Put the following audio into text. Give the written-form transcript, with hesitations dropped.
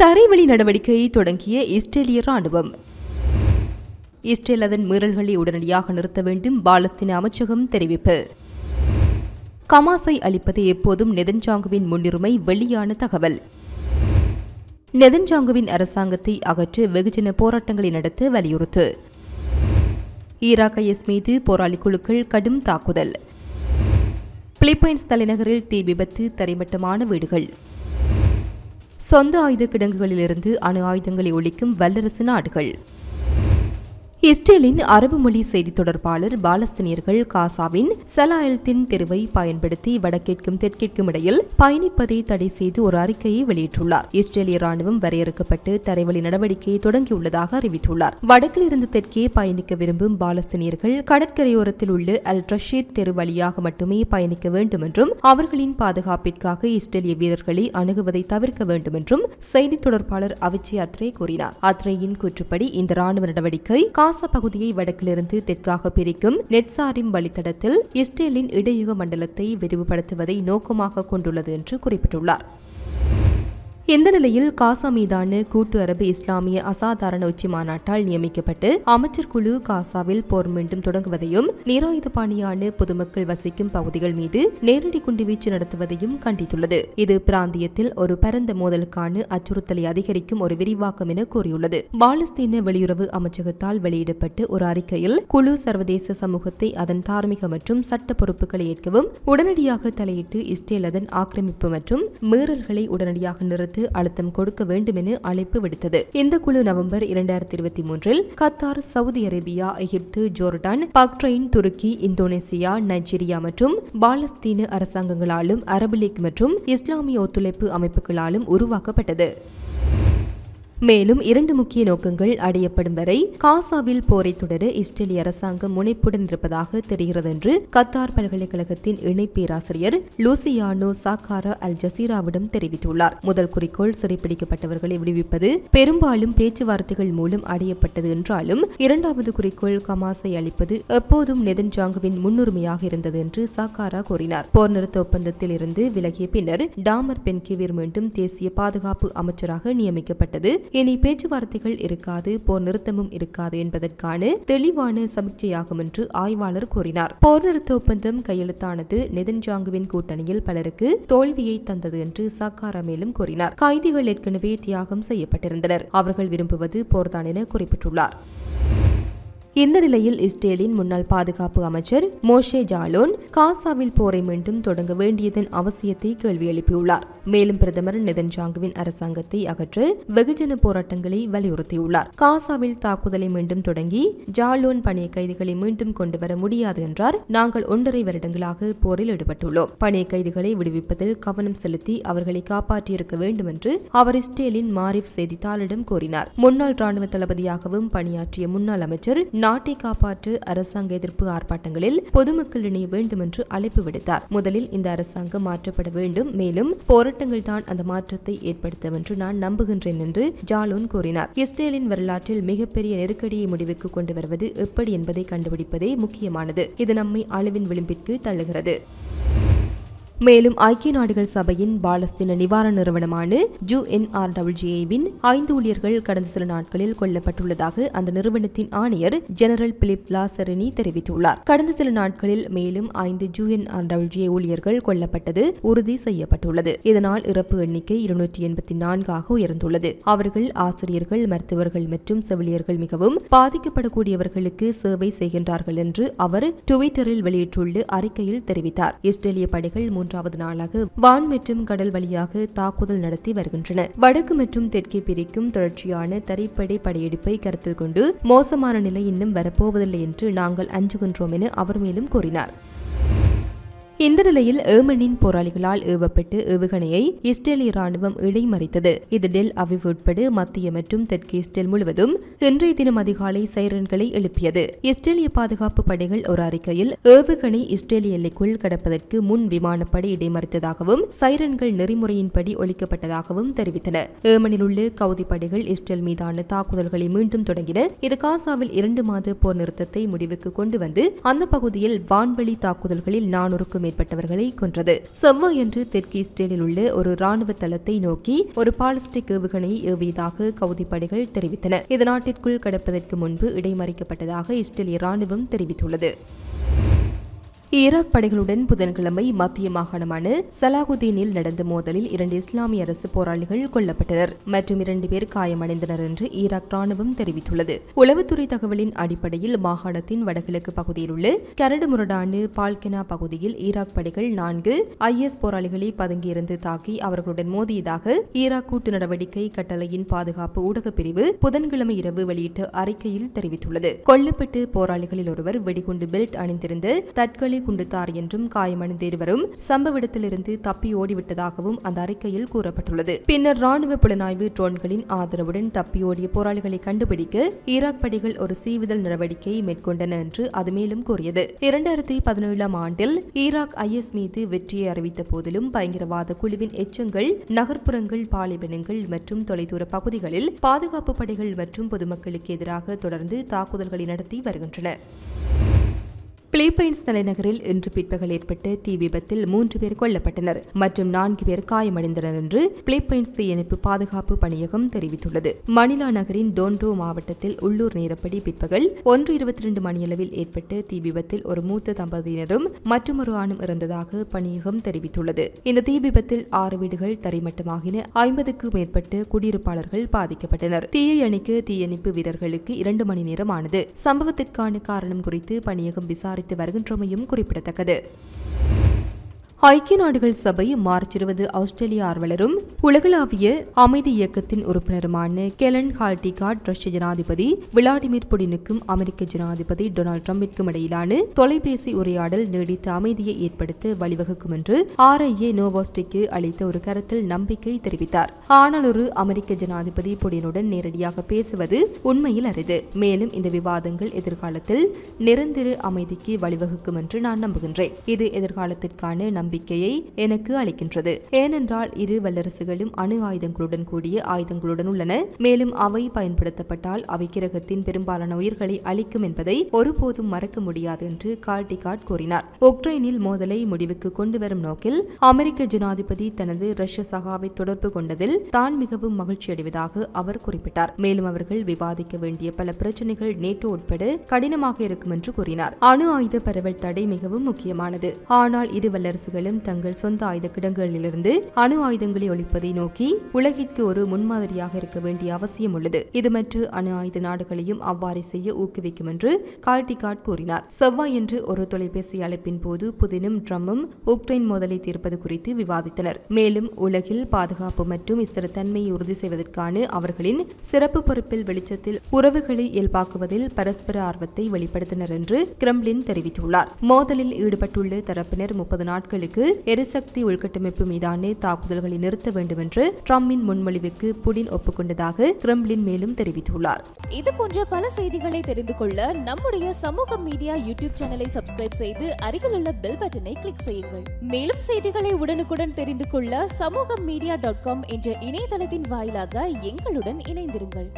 தரைவழி நடவடிக்கையை தொடங்கிய இஸ்ரேலிய ராணுவம். இஸ்ரேல் அதன் மீறல்களை உடனடியாக நிறுத்த வேண்டும், பாலஸ்தீன அமைச்சகம் தெரிவிப்பு. ஹமாஸை அழிப்பது எப்போதும் நெதன்யாகுவின் முன்னுரிமை, வெளியான தகவல். நெதன்யாகுவின் அரசாங்கத்தை அகற்ற வெகுஜன போராட்டங்களை நடத்த வலியுறுத்து. ஈராக் IS மீது போராளி குழுக்கள் கடும் தாக்குதல். பிலிப்பைன்ஸ் தலைநகரில் தீ விபத்து, தரைமட்டமான வீடுகள். சொந்த ஆயுத கிடங்குகளிலிருந்து அணு ஆயுதங்களை ஒழிக்கும் வல்லரசு நாடுகள். இஸ்ரேலின் அரபு மொழி செய்தி தொடர்பாளர் பாலஸ்தீனியர்கள் காசாவின் சலாயல்தின் தெருவை பயன்படுத்தி வடக்கேற்கும் தெற்கேற்கும் இடையில் பயணிப்பதை தடை செய்து ஒரு அறிக்கையை வெளியிட்டுள்ளார். இஸ்ரேலிய ராணுவம் வரையறுக்கப்பட்டு தரைவழி நடவடிக்கையை தொடங்கியுள்ளதாக அறிவித்துள்ளார். வடக்கில் இருந்து தெற்கே பயணிக்க விரும்பும் பாலஸ்தீனியர்கள் கடற்கரையோரத்தில் உள்ள அல் ரஷீத் தெரு வழியாக மட்டுமே பயணிக்க வேண்டும் என்றும் அவர்களின் பாதுகாப்பிற்காக இஸ்ரேலிய வீரர்களை அணுகுவதை தவிர்க்க வேண்டும் என்றும் செய்தி தொடர்பாளர் அவிச்சி அத்ரே கூறினார். அத்ரேயின் கூற்றுப்படி இந்த ராணுவ நடவடிக்கை காசா பகுதியை வடக்கிலிருந்து தெற்காக பிரிக்கும் நெட்சாரிம் வழித்தடத்தில் இஸ்ரேலின் இடையுக மண்டலத்தை விரிவுபடுத்துவதை நோக்கமாக கொண்டுள்ளது என்று குறிப்பிட்டுள்ளார். இந்த நிலையில் காசா மீதான கூட்டு அரபு இஸ்லாமிய அசாதாரண உச்சி மாநாட்டால் நியமிக்கப்பட்டு அமைச்சர் குழு காசாவில் போர் மீண்டும் தொடங்குவதையும் நிராயுதபாணியான பொதுமக்கள் வசிக்கும் பகுதிகள் மீது நேரடி குண்டுவீச்சு நடத்துவதையும் கண்டித்துள்ளது. இது பிராந்தியத்தில் ஒரு பரந்த மோதலுக்கான அச்சுறுத்தலை அதிகரிக்கும் ஒரு விரிவாக்கம் என கூறியுள்ளது. பாலஸ்தீன வெளியுறவு அமைச்சகத்தால் வெளியிடப்பட்டு ஒரு அறிக்கையில் குழு சர்வதேச சமூகத்தை அதன் தார்மீக மற்றும் சட்ட பொறுப்புகளை ஏற்கவும் உடனடியாக தலையிட்டு இஸ்ரேல் அதன் ஆக்கிரமிப்பு மற்றும் மீறல்களை உடனடியாக நிறுத்த அழுத்தம் கொடுக்க வேண்டும் என அழைப்பு விடுத்தது. இந்த குழு நவம்பர் 2023 கத்தார், சவுதி அரேபியா, எகிப்து, ஜோர்டான், பக்ரைன், துருக்கி, இந்தோனேசியா, நைஜீரியா மற்றும் பாலஸ்தீன அரசாங்கங்களாலும் அரபு லீக் மற்றும் இஸ்லாமிய ஒத்துழைப்பு அமைப்புகளாலும் உருவாக்கப்பட்டது. மேலும் 2 முக்கிய நோக்கங்கள் அடையப்படும் வரை காசாவில் போரை தொடர இஸ்ரேலிய அரசாங்கம் முனைப்புடன் இருப்பதாக தெரிகிறது என்று கத்தார் பல்கலைக்கழகத்தின் இணை பேராசிரியர் லூசியானோ சாக்காரா அல் ஜசீராவிடம் தெரிவித்துள்ளார். முதல் குறிக்கோள் சிறைப்பிடிக்கப்பட்டவர்களை விடுவிப்பது பெரும்பாலும் பேச்சுவார்த்தைகள் மூலம் அடையப்பட்டது என்றாலும் இரண்டாவது குறிக்கோள் ஹமாஸை அழிப்பது எப்போதும் நெதன்யாகுவின் முன்னுரிமையாக இருந்தது என்று சாக்காரா கூறினார். போர் நிறுத்த ஒப்பந்தத்தில் இருந்து விலகிய பின்னர் டாமர் பென்கிவிர் மீண்டும் தேசிய பாதுகாப்பு அமைச்சராக நியமிக்கப்பட்டது. இனி பேச்சுவார்த்தைகள் இருக்காது, போர் நிறுத்தமும் இருக்காது என்பதற்கான தெளிவான சமிக்ஞையாகும் என்று ஆய்வாளர் கூறினார். போர் நிறுத்த ஒப்பந்தம் கையெழுத்தானது நெதன்யாகுவின் கூட்டணியில் பலருக்கு தோல்வியை தந்தது என்று சாக்காரா மேலும் கூறினார். கைதிகள் ஏற்கனவே தியாகம் செய்யப்பட்டிருந்தனர், அவர்கள் விரும்புவது போர்தான் என குறிப்பிட்டுள்ளார். இந்த நிலையில் இஸ்ரேலின் முன்னாள் பாதுகாப்பு அமைச்சர் மோஷே ஜாலோன் காசாவில் போரை மீண்டும் தொடங்க வேண்டியதன் அவசியத்தை கேள்வி எழுப்பியுள்ளார். மேலும் பிரதமர் நெதன்யாகுவின் அரசாங்கத்தை அகற்ற வெகுஜன போராட்டங்களை வலியுறுத்தியுள்ளார். காசாவில் தாக்குதலை மீண்டும் தொடங்கி ஜாலோன் பணிய கைதிகளை மீண்டும் கொண்டு வர முடியாது என்றார். நாங்கள் 1.5 வருடங்களாக போரில் ஈடுபட்டுள்ளோம். பணிய கைதிகளை விடுவிப்பதில் கவனம் செலுத்தி அவர்களை காப்பாற்றியிருக்க வேண்டும் என்று அவர் இஸ்ரேலின் மாரிஃப் செய்தித்தாளிடம் கூறினார். முன்னாள் ராணுவ தளபதியாகவும் பணியாற்றிய முன்னாள் அமைச்சர் நாட்டை காப்பாற்ற அரசாங்க எதிர்ப்பு ஆர்ப்பாட்டங்களில் பொதுமக்கள் இணைய வேண்டும் என்று அழைப்பு விடுத்தார். முதலில் இந்த அரசாங்கம் மாற்றப்பட வேண்டும், மேலும் போராட்டங்கள் தான் அந்த மாற்றத்தை ஏற்படுத்தும் என்று நான் நம்புகின்றேன் என்று ஜாலோன் கூறினார். இஸ்ரேலின் வரலாற்றில் மிகப்பெரிய நெருக்கடியை முடிவுக்கு கொண்டு வருவது எப்படி என்பதை கண்டுபிடிப்பதே முக்கியமானது. இது நம்மை அழிவின் விளிம்பிற்கு தள்ளுகிறது. மேலும் ஐக்கிய நாடுகள் சபையின் பாலஸ்தீன நிவாரண நிறுவனமான UNRWA-வின் 5 ஊழியர்கள் கடந்த சில நாட்களில் கொல்லப்பட்டுள்ளதாக அந்த நிறுவனத்தின் ஆணையர் ஜெனரல் பிலிப் லாசரினி தெரிவித்துள்ளார். கடந்த சில நாட்களில் மேலும் 5 UNRWA ஊழியர்கள் கொல்லப்பட்டது உறுதி செய்யப்பட்டுள்ளது. இதனால் இறப்பு எண்ணிக்கை 284 உயர்ந்துள்ளது. அவர்கள் ஆசிரியர்கள், மருத்துவர்கள் மற்றும் செவிலியர்கள் மிகவும் பாதிக்கப்படக்கூடியவர்களுக்கு சேவை செய்கின்றார்கள் என்று அவர் டுவிட்டரில் வெளியிட்டுள்ள அறிக்கையில் தெரிவித்தார். இஸ்ரேலிய படைகள் 3வது நாளாக வான் மற்றும் கடல் வழியாக தாக்குதல் நடத்தி வருகின்றன. வடக்கு மற்றும் தெற்கே பிரிக்கும் தொடர்ச்சியான தரைப்படை படையெடுப்பை கருத்தில் கொண்டு மோசமான நிலை இன்னும் வரப்போவதில்லை என்று நாங்கள் அஞ்சுகின்றோம் என அவர் மேலும் கூறினார். இந்த நிலையில் ஏமனின் போராளிகளால் ஏவப்பட்டு ஏவுகணையை இஸ்ரேலிய ராணுவம் இடைமறித்தது. இது டெல் அவிவ் உட்பட மத்திய மற்றும் தெற்கு இஸ்ரேல் முழுவதும் இன்றைய தினம் அதிகாலை சைரன்களை எழுப்பியது. இஸ்ரேலிய பாதுகாப்பு படைகள் ஒரு அறிக்கையில் ஏவுகணை இஸ்ரேலிய எல்லைக்குள் கடப்பதற்கு முன் விமானப்படை இடைமறித்ததாகவும் சைரன்கள் நெறிமுறையின்படி ஒலிக்கப்பட்டதாகவும் தெரிவித்தன. ஏமனில் உள்ள கவுதி படைகள் இஸ்ரேல் மீதான தாக்குதல்களை மீண்டும் தொடங்கின. இது காசாவில் 2 மாத போர் நிறுத்தத்தை முடிவுக்கு கொண்டு வந்து அந்த பகுதியில் வான்வெளி தாக்குதல்களில் 400க்கும் மேற்பட்டவர்களை கொன்றது. செவ்வாயன்று தெற்கு இஸ்ரேலில் உள்ள ஒரு ராணுவ தளத்தை நோக்கி ஒரு பாலிஸ்டிக் ஏவுகணை ஏவியதாக கவுதி படைகள் தெரிவித்தன. இது நாட்டிற்குள் கடப்பதற்கு முன்பு இடைமறிக்கப்பட்டதாக இஸ்ரேலிய ராணுவம் தெரிவித்துள்ளது. ஈராக் படைகளுடன் புதன்கிழமை மத்திய மாகாணமான சலாகுதீனில் நடந்த மோதலில் 2 இஸ்லாமிய அரசு போராளிகள் கொல்லப்பட்டனர் மற்றும் 2 பேர் காயமடைந்தனர் என்று ஈராக் ராணுவம் தெரிவித்துள்ளது. உளவுத்துறை தகவலின் அடிப்படையில் மாகாணத்தின் வடகிழக்கு பகுதியில் உள்ள கரடுமுரடான பால்கெனா பகுதியில் ஈராக் படைகள் 4 IS போராளிகளை பதுங்கியிருந்து தாக்கி அவர்களுடன் மோதியதாக ஈராக் கூட்டு நடவடிக்கை கட்டளையின் பாதுகாப்பு ஊடகப் பிரிவு புதன்கிழமை இரவு வெளியிட்ட அறிக்கையில் தெரிவித்துள்ளது. கொல்லப்பட்டு போராளிகளில் ஒருவர் வெடிகுண்டு பெல்ட் அணிந்திருந்த தற்கொலை குண்டுத்தார் என்றும் காயமடைந்த இருவரும் சம்பவ இடத்திலிருந்து தப்பி ஓடிவிட்டதாகவும் அந்த அறிக்கையில் கூறப்பட்டுள்ளது. பின்னர் ராணுவ புலனாய்வு ட்ரோன்களின் ஆதரவுடன் தப்பியோடிய போராளிகளை கண்டுபிடிக்க ஈராக் படைகள் ஒரு சீவுதல் நடவடிக்கையை மேற்கொண்டன என்று அது மேலும் கூறியது. 2017 ஆண்டில் ஈராக் IS மீது வெற்றியை அறிவித்த போதிலும் பயங்கரவாத குழுவின் எச்சங்கள் நகர்ப்புறங்கள், பாலைவனங்கள் மற்றும் தொலைதூர பகுதிகளில் பாதுகாப்பு படைகள் மற்றும் பொதுமக்களுக்கு எதிராக தொடர்ந்து தாக்குதல்களை நடத்தி வருகின்றன. பிலிப்பைன்ஸ் தலைநகரில் இன்று பிற்பகல் ஏற்பட்ட தீ விபத்தில் 3 பேர் கொல்லப்பட்டனர் மற்றும் 4 பேர் காயமடைந்தனர் என்று பிலிப்பைன்ஸ் தீயணைப்பு பாதுகாப்பு பணியகம் தெரிவித்துள்ளது. மணிலா நகரின் டோண்டோ மாவட்டத்தில் உள்ளூர் நேரப்படி பிற்பகல் 1:22 மணியளவில் ஏற்பட்ட தீ விபத்தில் ஒரு மூத்த தம்பதியினரும் மற்றொரு ஆணும் இறந்ததாக பணியகம் தெரிவித்துள்ளது. இந்த தீ விபத்தில் 6 வீடுகள் தரைமட்டமாகின. 50க்கும் மேற்பட்ட குடியிருப்பாளர்கள் பாதிக்கப்பட்டனர். தீயை அணைக்க தீயணைப்பு வீரர்களுக்கு 2 மணி நேரம் ஆனது. சம்பவத்திற்கான காரணம் குறித்து பணியகம் விசாரித்து வருகின்றமையும் குறிப்பிடத்தக்கது. ஐக்கிய நாடுகள் சபை மார்ச் 20 ஆஸ்திரேலிய ஆர்வலரும் உலகளாவிய அமைதி இயக்கத்தின் உறுப்பினருமான கெலன் ஹால்டிகாட் ரஷ்ய ஜனாதிபதி விளாடிமிர் புடினுக்கும் அமெரிக்க ஜனாதிபதி டொனால்டு டிரம்பிற்கும் இடையிலான தொலைபேசி உரையாடல் நீடித்த அமைதியை ஏற்படுத்த வழிவகுக்கும் என்று RIA நோவோஸ்டிக்கு அளித்த ஒரு கருத்தில் நம்பிக்கை தெரிவித்தார். ஆனால் ஒரு அமெரிக்க ஜனாதிபதி புடினுடன் நேரடியாக பேசுவது உண்மையில் அரிது. மேலும் இந்த விவாதங்கள் எதிர்காலத்தில் நிரந்தர அமைதிக்கு வழிவகுக்கும் என்று நான் நம்புகின்றேன். இது எதிர்காலத்திற்கான நம்பிக்கையை எனக்கு அளிக்கின்றது. ஏனென்றால் இரு வல்லரசுகளும் அணு ஆயுதங்களுடன் கூடிய ஆயுதங்களுடன் உள்ளன. மேலும் அவை பயன்படுத்தப்பட்டால் அவை கிரகத்தின் பெரும்பாலான உயிர்களை அளிக்கும் என்பதை ஒருபோதும் மறக்க முடியாது என்று கால்டிகாட் கூறினார். உக்ரைனில் மோதலை முடிவுக்கு கொண்டு வரும் நோக்கில் அமெரிக்க ஜனாதிபதி தனது ரஷ்ய சகாவை தொடர்பு கொண்டதில் தான் மிகவும் மகிழ்ச்சியடைவதாக அவர் குறிப்பிட்டார். மேலும் அவர்கள் விவாதிக்க வேண்டிய பல பிரச்சனைகள் நேட்டோ உட்பட கடினமாக இருக்கும் என்று கூறினார். அணு ஆயுத பரவல் தடை மிகவும் முக்கியமானது. ஆனால் இரு வல்லரசுகளும் தங்கள் சொந்த ஆயுத கிடங்குகளிலிருந்து அணு ஆயுதங்களை ஒழிப்பதை நோக்கி உலகிற்கு ஒரு முன்மாதிரியாக இருக்க வேண்டிய அவசியம் உள்ளது. இது மற்ற அணு ஆயுத நாடுகளையும் அவ்வாறு செய்ய ஊக்குவிக்கும் என்று கால்டிகாட் கூறினார். செவ்வாயன்று ஒரு தொலைபேசி அழைப்பின் போது புதினும் ட்ரம்பும் உக்ரைன் மோதலை தீர்ப்பது குறித்து விவாதித்தனர். மேலும் உலகில் பாதுகாப்பு மற்றும் ஸ்திரத்தன்மையை உறுதி செய்வதற்கான அவர்களின் சிறப்பு பொறுப்பில் வெளிச்சத்தில் உறவுகளை இயல்பாக்குவதில் பரஸ்பர ஆர்வத்தை வெளிப்படுத்தினர் என்று கிரெம்ளின் தெரிவித்துள்ளார். மோதலில் ஈடுபட்டுள்ள தரப்பினர் 30 நாட்களுக்கு எரிசக்தி உள்கட்டமைப்பு மீதான தாக்குதல்களை நிறுத்த வேண்டும் என்று ட்ரம்பின் முன்மொழிவுக்கு புடின் ஒப்புக்கொண்டதாக கிரெம்ளின் மேலும் தெரிவித்துள்ளார். இது போன்ற பல செய்திகளை தெரிந்து கொள்ள நம்முடைய சமூக மீடியா யூடியூப் சேனலை சப்ஸ்கிரைப் செய்து அருகிலுள்ள பெல் பட்டனை கிளிக் செய்யுங்கள். மேலும் செய்திகளை உடனுக்குடன் தெரிந்து கொள்ள சமூகமீடியா.com என்ற இணையதளத்தின் வாயிலாக எங்களுடன் இணைந்திருங்கள்.